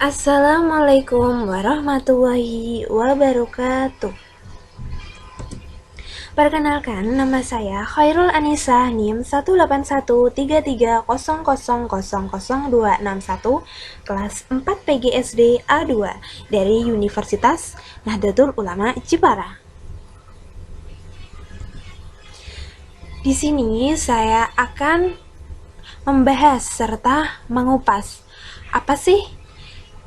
Assalamualaikum warahmatullahi wabarakatuh. Perkenalkan, nama saya Khairul Anissa NIM 1813300000261 kelas 4 PGSD A2 dari Universitas Nahdlatul Ulama Jepara. Di sini saya akan membahas serta mengupas apa sih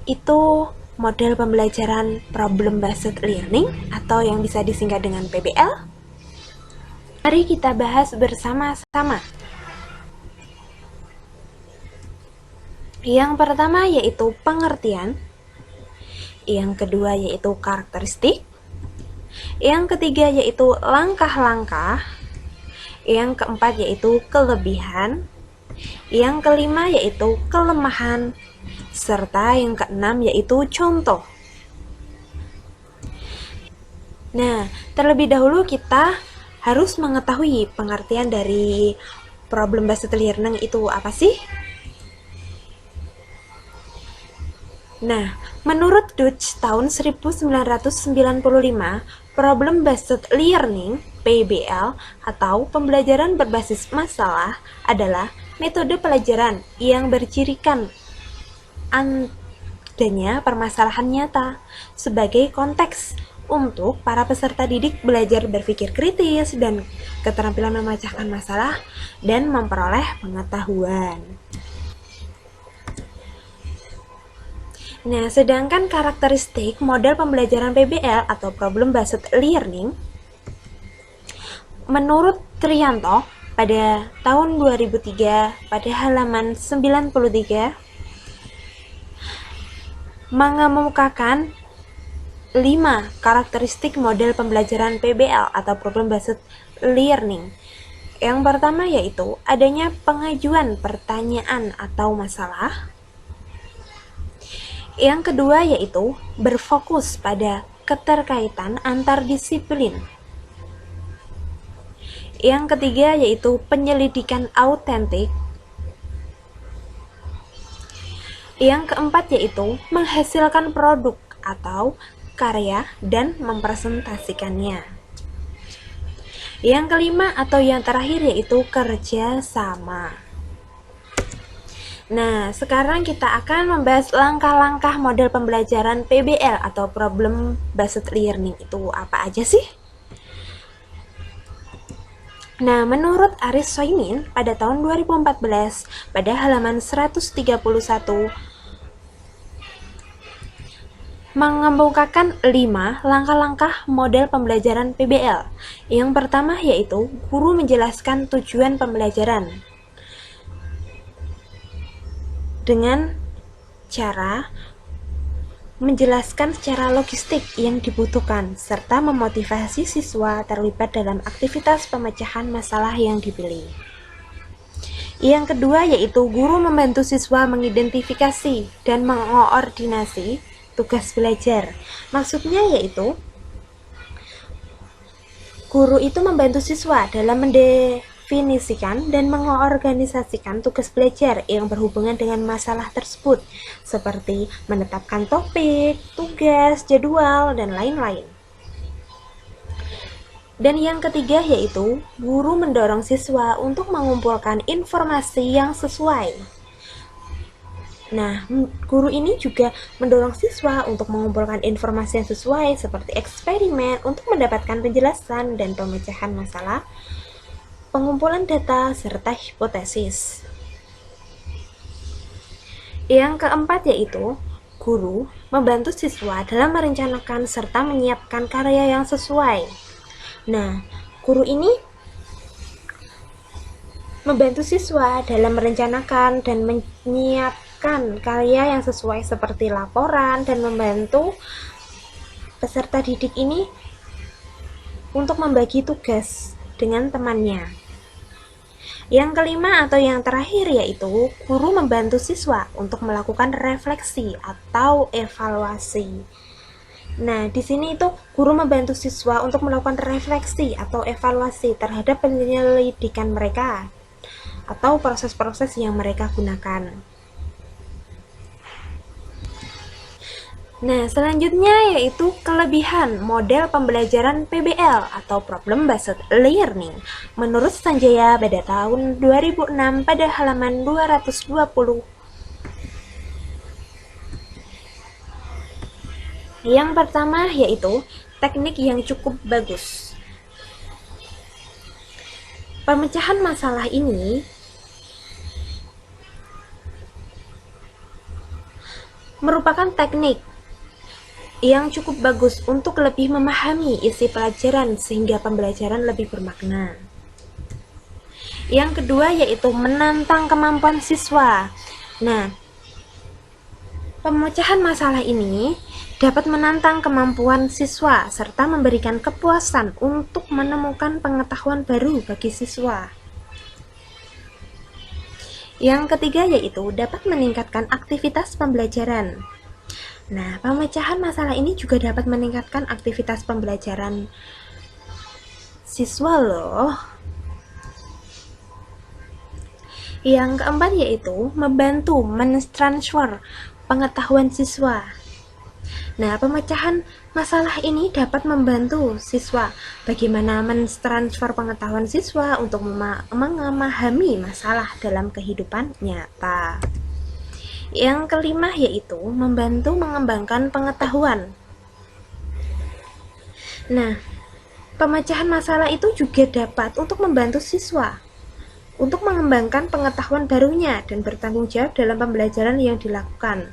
itu model pembelajaran problem based learning atau yang bisa disingkat dengan PBL. Mari kita bahas bersama-sama. Yang pertama yaitu pengertian, yang kedua yaitu karakteristik, yang ketiga yaitu langkah-langkah, yang keempat yaitu kelebihan, yang kelima yaitu kelemahan, serta yang keenam yaitu contoh. Nah, terlebih dahulu kita harus mengetahui pengertian dari problem based learning itu apa sih? Nah, menurut Dutch tahun 1995, problem based learning (PBL) atau pembelajaran berbasis masalah adalah metode pelajaran yang bercirikan adanya permasalahan nyata sebagai konteks untuk para peserta didik belajar berpikir kritis dan keterampilan memecahkan masalah dan memperoleh pengetahuan. Nah, sedangkan karakteristik model pembelajaran PBL atau problem based learning menurut Trianto pada tahun 2003 pada halaman 93 mengemukakan 5 karakteristik model pembelajaran PBL atau problem based learning. Yang pertama yaitu adanya pengajuan pertanyaan atau masalah. Yang kedua yaitu berfokus pada keterkaitan antar disiplin. Yang ketiga yaitu penyelidikan autentik. Yang keempat yaitu menghasilkan produk atau karya dan mempresentasikannya. Yang kelima atau yang terakhir yaitu kerja sama. Nah, sekarang kita akan membahas langkah-langkah model pembelajaran PBL atau problem based learning itu apa aja sih? Nah, menurut Aris Soimin pada tahun 2014 pada halaman 131 mengemukakan 5 langkah-langkah model pembelajaran PBL. Yang pertama yaitu guru menjelaskan tujuan pembelajaran dengan cara menjelaskan secara logistik yang dibutuhkan serta memotivasi siswa terlibat dalam aktivitas pemecahan masalah yang dipilih. Yang kedua yaitu guru membantu siswa mengidentifikasi dan mengoordinasi tugas belajar. Maksudnya yaitu guru itu membantu siswa dalam mendefinisikan dan mengorganisasikan tugas belajar yang berhubungan dengan masalah tersebut, seperti menetapkan topik, tugas, jadwal, dan lain-lain. Dan yang ketiga yaitu guru mendorong siswa untuk mengumpulkan informasi yang sesuai. Nah, guru ini juga mendorong siswa untuk mengumpulkan informasi yang sesuai seperti eksperimen untuk mendapatkan penjelasan dan pemecahan masalah, pengumpulan data, serta hipotesis. Yang keempat yaitu guru membantu siswa dalam merencanakan serta menyiapkan karya yang sesuai. Nah, guru ini membantu siswa dalam merencanakan dan menyiapkan karya yang sesuai seperti laporan dan membantu peserta didik ini untuk membagi tugas dengan temannya. Yang kelima atau yang terakhir yaitu guru membantu siswa untuk melakukan refleksi atau evaluasi. Nah, di sini itu guru membantu siswa untuk melakukan refleksi atau evaluasi terhadap penyelidikan mereka atau proses-proses yang mereka gunakan. Nah, selanjutnya yaitu kelebihan model pembelajaran PBL atau Problem Based Learning. Menurut Sanjaya pada tahun 2006 pada halaman 220. Yang pertama yaitu teknik yang cukup bagus. Pemecahan masalah ini merupakan teknik yang cukup bagus untuk lebih memahami isi pelajaran sehingga pembelajaran lebih bermakna. Yang kedua yaitu menantang kemampuan siswa. Nah, pemecahan masalah ini dapat menantang kemampuan siswa serta memberikan kepuasan untuk menemukan pengetahuan baru bagi siswa. Yang ketiga yaitu dapat meningkatkan aktivitas pembelajaran. Nah, pemecahan masalah ini juga dapat meningkatkan aktivitas pembelajaran siswa loh. Yang keempat yaitu membantu mentransfer pengetahuan siswa. Nah, pemecahan masalah ini dapat membantu siswa bagaimana mentransfer pengetahuan siswa untuk memahami masalah dalam kehidupan nyata. Yang kelima yaitu membantu mengembangkan pengetahuan. Nah, pemecahan masalah itu juga dapat untuk membantu siswa untuk mengembangkan pengetahuan barunya dan bertanggung jawab dalam pembelajaran yang dilakukan.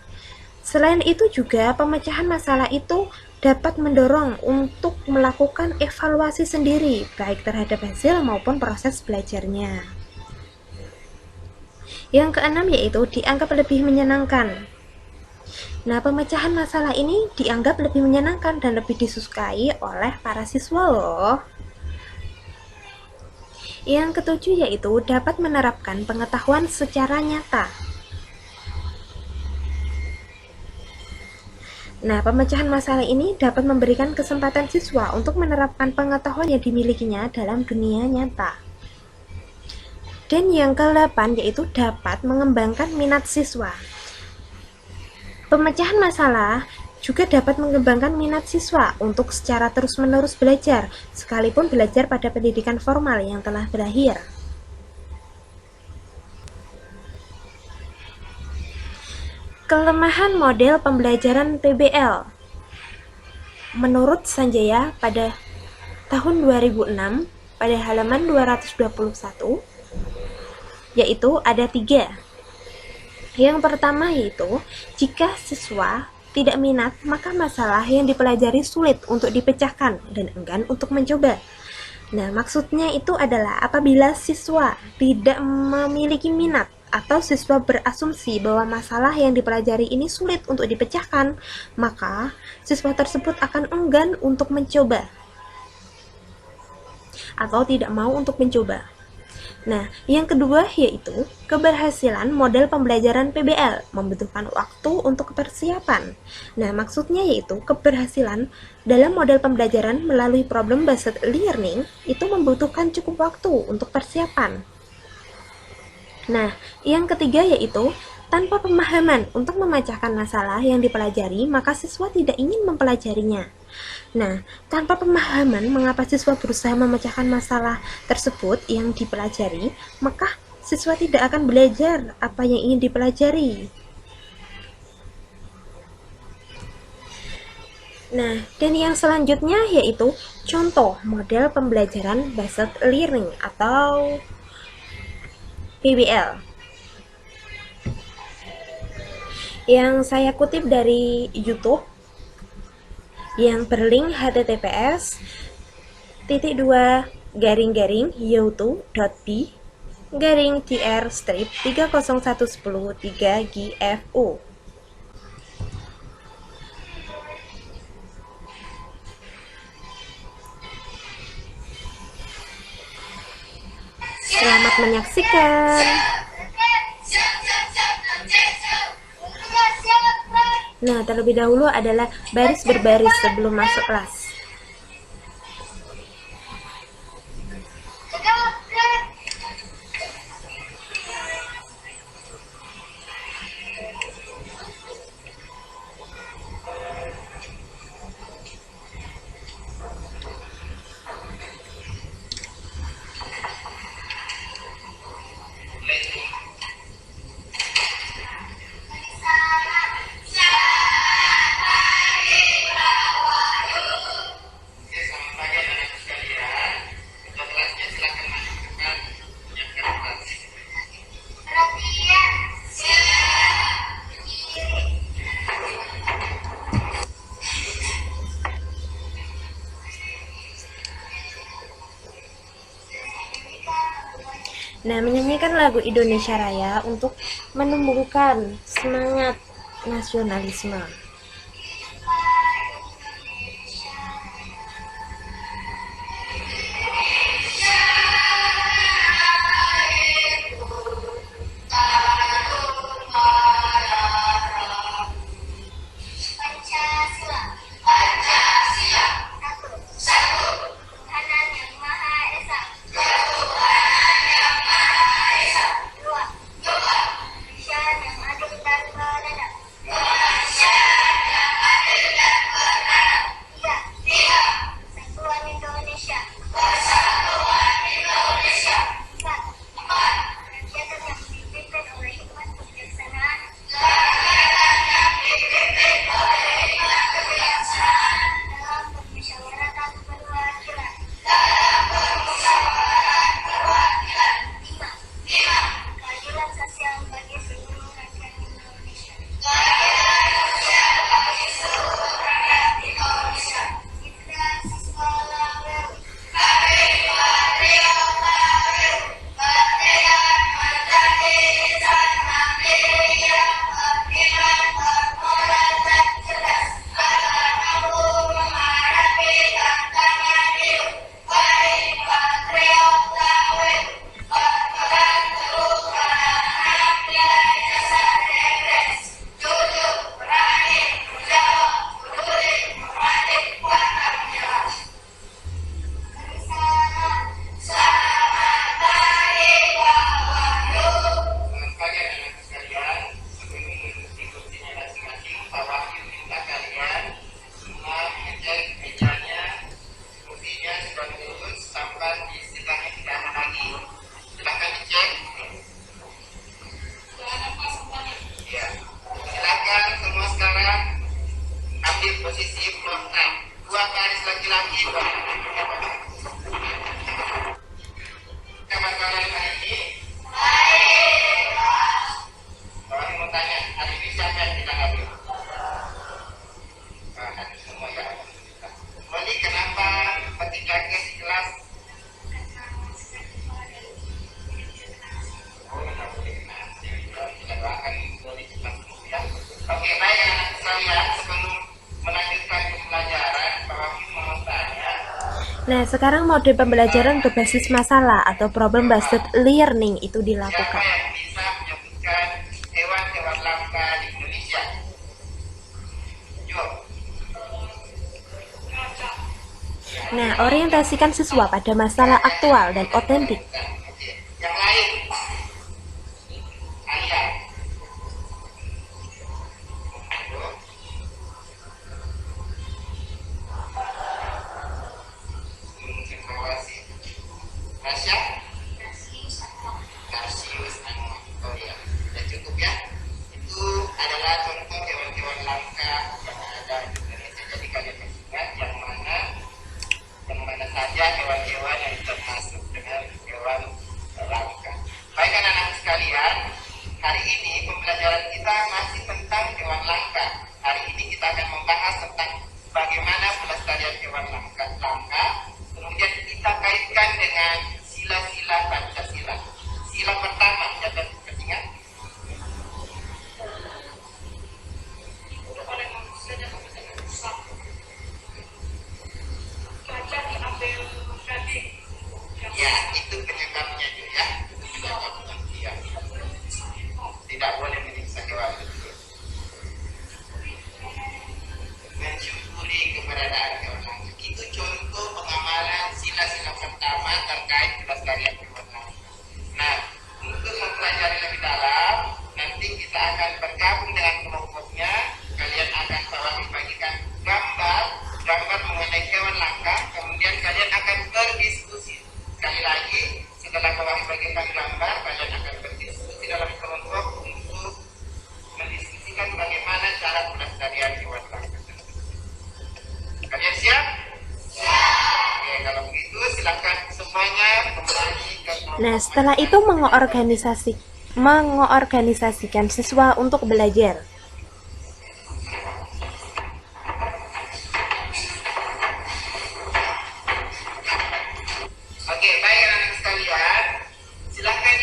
Selain itu juga pemecahan masalah itu dapat mendorong untuk melakukan evaluasi sendiri baik terhadap hasil maupun proses belajarnya. Yang keenam yaitu dianggap lebih menyenangkan. Nah, pemecahan masalah ini dianggap lebih menyenangkan dan lebih disukai oleh para siswa loh. Yang ketujuh yaitu dapat menerapkan pengetahuan secara nyata. Nah, pemecahan masalah ini dapat memberikan kesempatan siswa untuk menerapkan pengetahuan yang dimilikinya dalam dunia nyata. Dan yang ke-8 yaitu dapat mengembangkan minat siswa. Pemecahan masalah juga dapat mengembangkan minat siswa untuk secara terus-menerus belajar, sekalipun belajar pada pendidikan formal yang telah berakhir. Kelemahan model pembelajaran PBL. Menurut Sanjaya pada tahun 2006 pada halaman 221 yaitu ada 3. Yang pertama yaitu jika siswa tidak minat maka masalah yang dipelajari sulit untuk dipecahkan dan enggan untuk mencoba. Nah, maksudnya itu adalah apabila siswa tidak memiliki minat atau siswa berasumsi bahwa masalah yang dipelajari ini sulit untuk dipecahkan, maka siswa tersebut akan enggan untuk mencoba atau tidak mau untuk mencoba. Nah, yang kedua yaitu keberhasilan model pembelajaran PBL membutuhkan waktu untuk persiapan. Nah, maksudnya yaitu keberhasilan dalam model pembelajaran melalui problem based learning itu membutuhkan cukup waktu untuk persiapan. Nah, yang ketiga yaitu tanpa pemahaman untuk memecahkan masalah yang dipelajari, maka siswa tidak ingin mempelajarinya. Nah, tanpa pemahaman mengapa siswa berusaha memecahkan masalah tersebut yang dipelajari, maka siswa tidak akan belajar apa yang ingin dipelajari. Nah, dan yang selanjutnya yaitu contoh model pembelajaran based learning atau PBL. Yang saya kutip dari YouTube yang berlink https://youtube.b/tr/30110-3GFU. Selamat menyaksikan. Nah, terlebih dahulu adalah baris berbaris sebelum masuk kelas. Nah, menyanyikan lagu Indonesia Raya untuk menumbuhkan semangat nasionalisme. Posisi frontal, dua garis laki-laki, Kalian hari ini, orang mau tanya, hari ini siapa yang kita ambil? Hari semua ya. Moni, kenapa ketika di kelas? Kita doakan Moni cepat sembuh ya. Oke, baik anak sekalian, sebelum melanjutkan pembelajaran, Pak mau tanya. Nah, sekarang mode pembelajaran berbasis masalah atau problem based learning itu Siapa dilakukan. yang bisa menyebutkan hewan-hewan langka di Indonesia? Yuk. Nah, orientasikan siswa pada masalah aktual dan otentik. Yang lain, ayam. Rasya? Tarsius. Oh ya, sudah cukup ya. Itu adalah contoh hewan-hewan langka yang ada di Indonesia. Jadi kalian ingat yang mana saja hewan-hewan yang termasuk dengan hewan langka. Baik anak-anak sekalian, hari ini pembelajaran kita masih tentang hewan langka. Hari ini kita akan membahas tentang bagaimana pelestarian hewan langka. Kemudian kita kaitkan dengan sila-sila Pancasila. Sila pertama, jangan ingat. Ya, itu penyebabnya juga ya. Itu penyebabnya ya. Tidak boleh menyiksa hewan itu. Mensyukuri keberadaan hewan langka. Itu contoh pengamalan sila-sila pertama terkait pelestarian hewan langka. Nah, untuk mempelajari lebih dalam, nanti kita akan bergabung dengan kelompoknya. Kalian akan bagikan gambar mengenai hewan langka. Kemudian kalian akan berdiskusi. Sekali lagi, setelah bagikan gambar, kalian akan berdiskusi dalam kelompok untuk mendiskusikan bagaimana cara pelestarian hewan langka. Kalian siap? Oke, kalau begitu silakan semuanya kembali ke kelompok. Nah, setelah itu mengorganisasikan siswa untuk belajar. Oke, baik anak-anak sekalian, silakan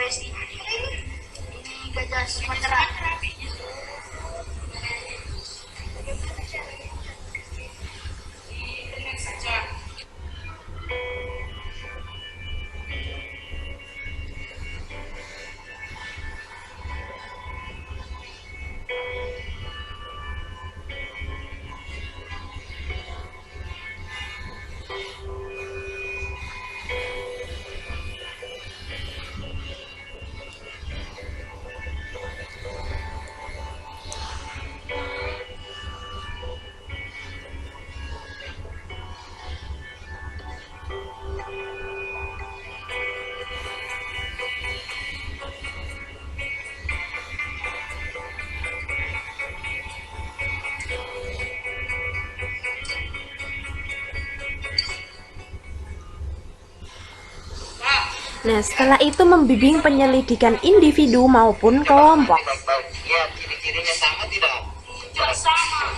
Desi. Ini gajah Sumatera. Nah, setelah itu membimbing penyelidikan individu maupun kelompok. Ya, ciri-cirinya sama tidak? Tidak sama.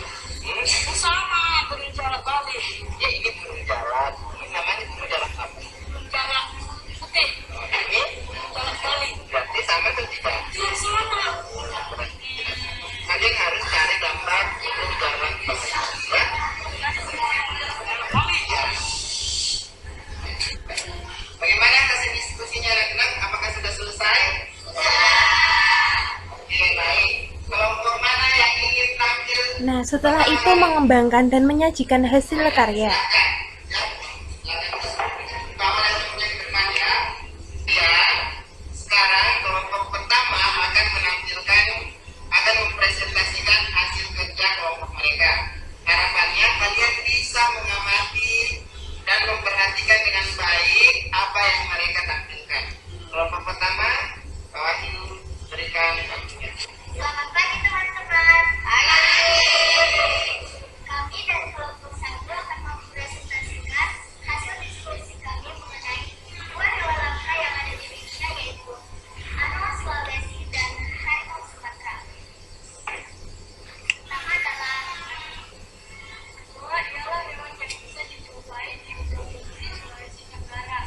Sama burung jalak kali. Ya, ini burung jalak. Ini namanya burung jalak apa? Burung jalak putih. Ini Jalak kali. berarti sama atau tidak? Tidak sama. Kalian harus cari gambar burung jalak kali. Ya? Bagaimana hasil diskusinya anak-anak? Apakah sudah selesai? Oke, baik. Kelompok mana yang ingin tampil? Nah, setelah itu mengembangkan dan menyajikan hasil karya. Sekarang kelompok pertama akan menampilkan, akan mempresentasikan hasil kerja kelompok mereka. Harapannya kalian bisa mengamati dan memperhatikan dengan baik apa yang mereka tampilkan. Kelompok pertama, Pak Wahyu, berikan waktunya. Selamat pagi teman-teman. Hai. Kami dari kelompok 1 akan mempresentasikan hasil diskusi kami mengenai dua hewan langka yang ada di Indonesia, yaitu anoa Sulawesi dan harimau Sumatera. Pertama adalah anoa adalah hewan yang bisa dijumpai di Provinsi Sulawesi Tenggara.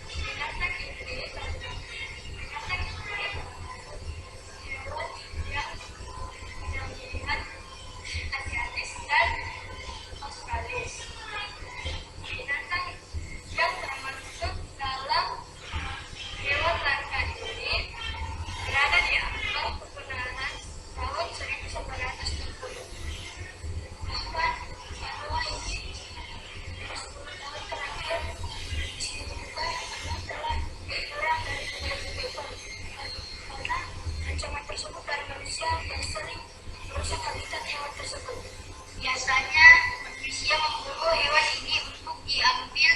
Binatang ini yang dilihat Asiatis dan Australis. Binatang yang termasuk dalam hewan langka ini berada di awal perkenalan tahun 1960. Bahkan anoa ini 10 tahun terakhir ditemukan telah berkurang dari 20 ekor karena ancaman tersebut dari manusia yang sering merusak habitat hewan tersebut. Biasanya manusia memburu hewan ini untuk diambil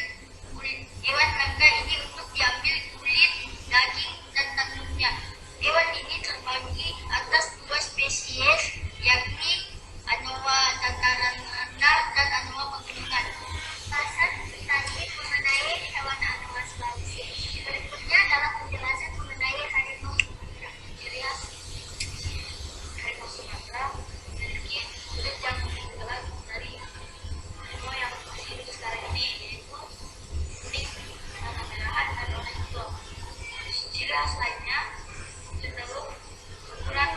kulit. Hewan langka ini untuk diambil kulit, daging, dan tanduknya. Hewan ini terbagi atas dua spesies, yakni anoa dataran rendah dan anoa pegunungan. Bahasan tadi mengenai hewan anoa Sulawesi. Berikutnya adalah penjelasan mengenai harimau Sumatera. Ciri khas harimau Sumatera memiliki kulit yang meninggalan dari harimau yang masih hidup sekarang ini, yaitu kuning, warna merahan, dan warna hijau. Ciri khas lainnya cenderung ukuran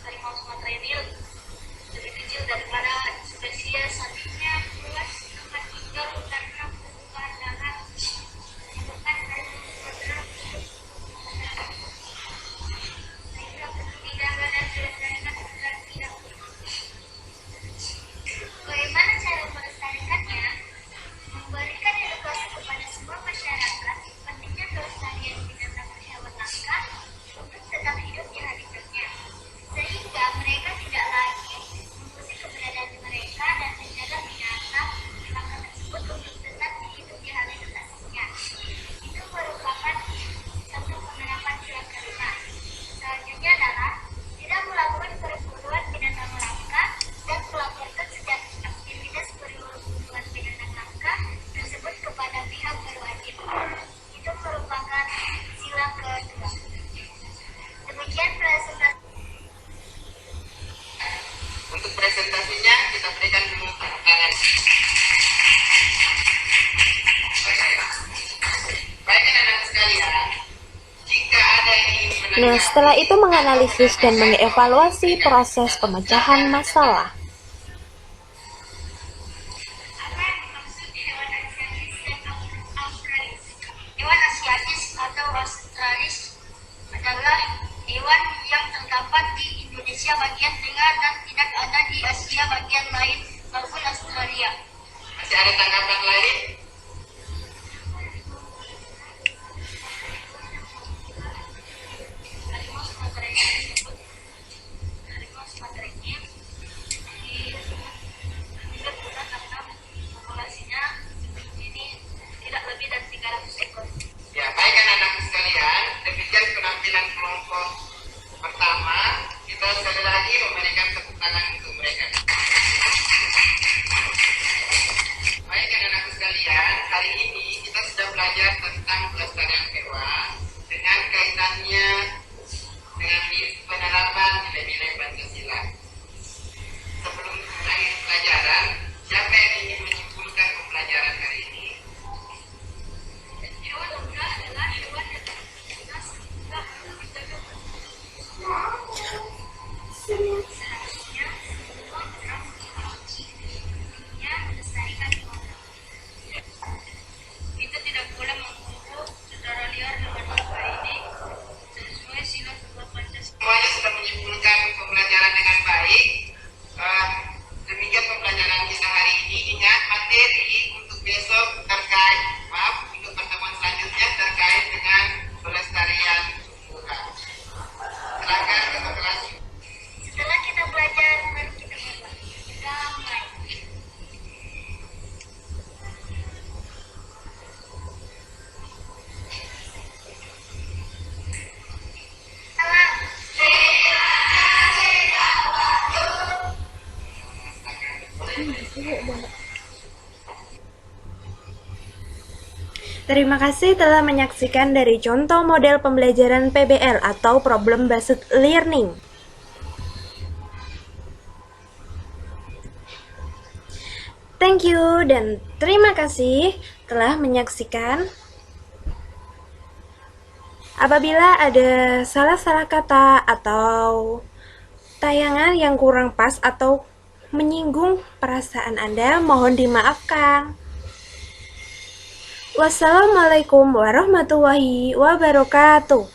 harimau Sumatera ini lebih kecil daripada spesies sapinya, luas tempat tinggal karena pembukaan lahan menyebabkan harimau Sumatera sehingga pendidikan dan pelestarian agar tidak punah. Bagaimana cara melestarikannya? Memberikan edukasi kepada semua masyarakat pentingnya pelestarian binatang dan hewan langka untuk tetap hidup di habitatnya, sehingga mereka tidak lagi mengusir keberadaan mereka dan menjaga Nah, setelah itu menganalisis dan mengevaluasi proses pemecahan masalah. Apa yang dimaksud hewan asiatis dan australis? Hewan asiatis atau australis adalah hewan yang terdapat di Indonesia bagian tengah dan tidak ada di Asia bagian lain maupun Australia. Masih ada tanggapan lain? Harimau Sumatera ini disebut harimau Sumatera ini hidup berat karena populasinya ini tidak lebih dari 300 ekor. Ya, baik anak-anak sekalian, demikian penampilan kelompok pertama. Kita sekali lagi memberikan tepuk tangan untuk mereka. Baik anak-anak sekalian, hari ini kita sudah belajar tentang pelestarian hewan dengan kaitannya dengan penerapan nilai-nilai Pancasila. Sebelum mengakhiri pelajaran, siapa yang ingin menyimpulkan pembelajaran hari ini? Hewan unggah adalah hewan yang kita sudah menjaga. Seharusnya semua orang memiliki melestarikan hewan. Kita tidak boleh membunuh secara liar hewan langka ini sesuai sila 2 Pancasila. Semuanya sudah menyimpulkan pembelajaran dengan baik. Demikian pembelajaran kita hari ini. Ingat materi untuk besok terkait, untuk pertemuan selanjutnya terkait dengan pelestarian tumbuhan. Silakan ke kelas. Setelah kita belajar, mari kita berbuat. Damai. Salam. Terima kasih telah menyaksikan dari contoh model pembelajaran PBL atau Problem Based Learning. Thank you dan terima kasih telah menyaksikan. Apabila ada salah-salah kata atau tayangan yang kurang pas atau menyinggung perasaan Anda, mohon dimaafkan. Wassalamualaikum warahmatullahi wabarakatuh.